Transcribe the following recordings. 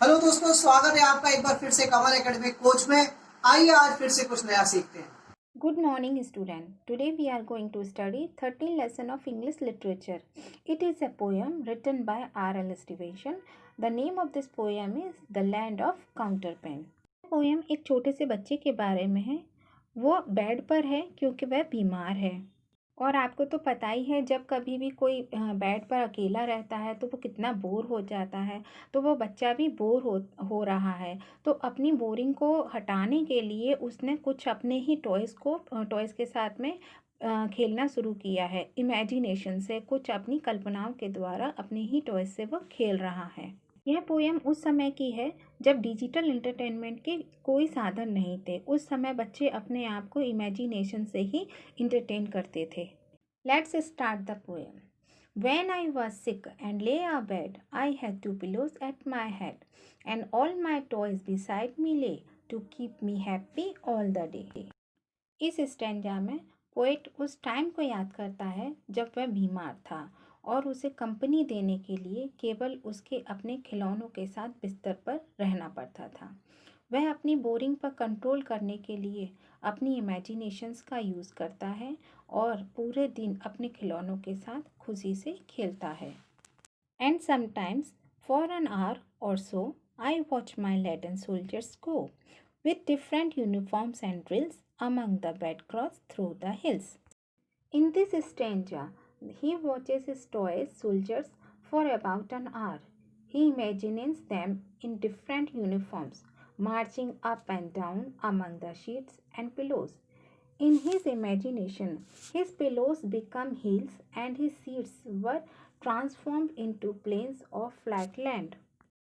Hello दोस्तों, स्वागत है आपका एक बार फिर से कमल एकेडमी कोच में। आइए आज फिर से कुछ नया सीखते हैं। Good morning, student. Today we are going to study 13th lesson of English literature. It is a poem written by R.L. Stevenson. The name of this poem is The Land of Counterpane. Poem एक छोटे से बच्चे के बारे में है। वो bed पर है क्योंकि वह बीमार है। और आपको तो पता ही है, जब कभी भी कोई बेड पर अकेला रहता है तो वो कितना बोर हो जाता है। तो वो बच्चा भी बोर हो रहा है। तो अपनी बोरिंग को हटाने के लिए उसने कुछ अपने ही टॉयज़ के साथ में खेलना शुरू किया है। इमेजिनेशन से, कुछ अपनी कल्पनाओं के द्वारा अपने ही टॉयज़ से वो खेल रहा है। यह पोएम उस समय की है जब डिजिटल एंटरटेनमेंट के कोई साधन नहीं थे। उस समय बच्चे अपने आप को इमेजिनेशन से ही इंटरटेन करते थे। Let's start the poem. When I was sick and lay abed, I had two pillows at my head, and all my toys beside me lay to keep me happy all the day. इस stanza में poet उस time को याद करता है जब वह बीमार था और उसे कंपनी देने के लिए केवल उसके अपने खिलौनों के साथ बिस्तर पर रहना पड़ता था। वह अपनी बोरिंग पर कंट्रोल करने के लिए अपनी इमेजिनेशंस का यूज़ करता है और पूरे दिन अपने खिलौनों के साथ खुशी से खेलता है। And sometimes, for an hour or so, I watch my laden soldiers go, with different uniforms and drills, among the bedclothes through the hills. In this stanza, he watches his toy soldiers for about an hour. He imagines them in different uniforms, marching up and down among the sheets and pillows. In his imagination, his pillows become hills and his seats were transformed into plains of flat land.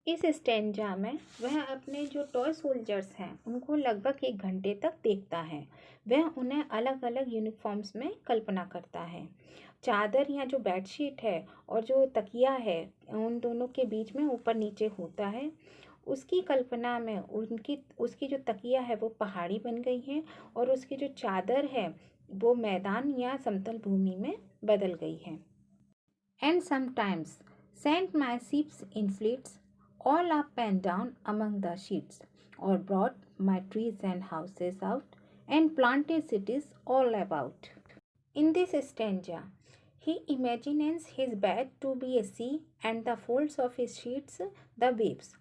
इस stanza में वह अपने जो toy soldiers हैं उनको लगभग 1 घंटे तक देखता है। वह उन्हें अलग अलग यूनिफॉर्म्स में कल्पना करता है। चादर या जो बेडशीट है और जो तकिया है, उन दोनों के बीच में ऊपर नीचे होता है। उसकी कल्पना में उसकी जो तकिया है वो पहाड़ी बन गई है और उसकी जो चादर है वो मैदान या समतल भूमि में बदल गई है। And sometimes sent my ships in fleets all up and down among the sheets, or brought my trees and houses out, and planted cities all about. In this stanza, he imagines his bed to be a sea and the folds of his sheets the waves.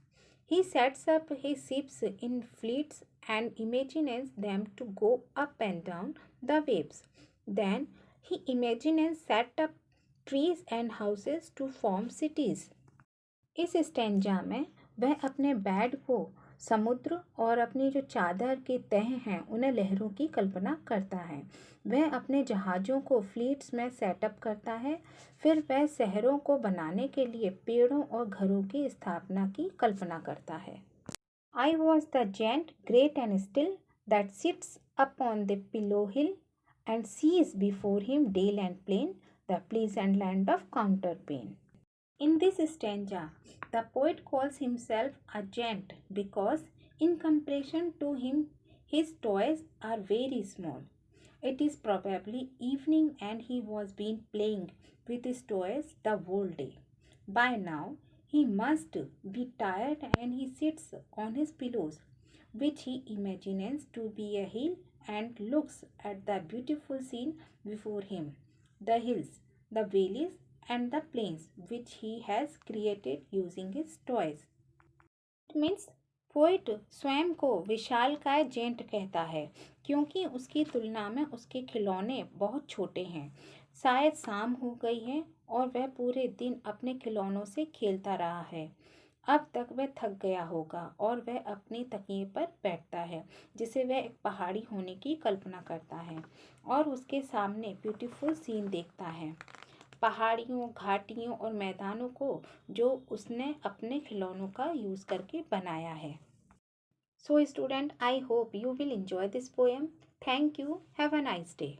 He sets up his ships in fleets and imagines them to go up and down the waves. Then he imagines set up trees and houses to form cities. इस stanza में वह अपने bed को समुद्र और अपनी जो चादर के तह हैं उन्हें लहरों की कल्पना करता है। वह अपने जहाज़ों को फ्लीट्स में सेटअप करता है। फिर वह शहरों को बनाने के लिए पेड़ों और घरों की स्थापना की कल्पना करता है। I was the giant great and still that sits upon the pillow hill and sees before him dale and plain, the pleasant land of counterpane. In this stanza, the poet calls himself a giant because, in comparison to him, his toys are very small. It is probably evening and he was been playing with his toys the whole day. By now, he must be tired and he sits on his pillows, which he imagines to be a hill, and looks at the beautiful scene before him, the hills, the valleys, and the plains which he has created using his toys. It means poet स्वयं को विशालकाय gent कहता है क्योंकि उसकी तुलना में उसके खिलौने बहुत छोटे हैं। शायद शाम हो गई है और वह पूरे दिन अपने खिलौनों से खेलता रहा है। अब तक वह थक गया होगा और वह अपने तकिए पर बैठता है, जिसे वह एक पहाड़ी होने की कल्पना करता है और उसके सामने ब्यूटीफुल सीन देखता है, पहाड़ियों, घाटियों और मैदानों को जो उसने अपने खिलौनों का यूज़ करके बनाया है। So student, I hope you will enjoy this poem. Thank you. Have a nice day.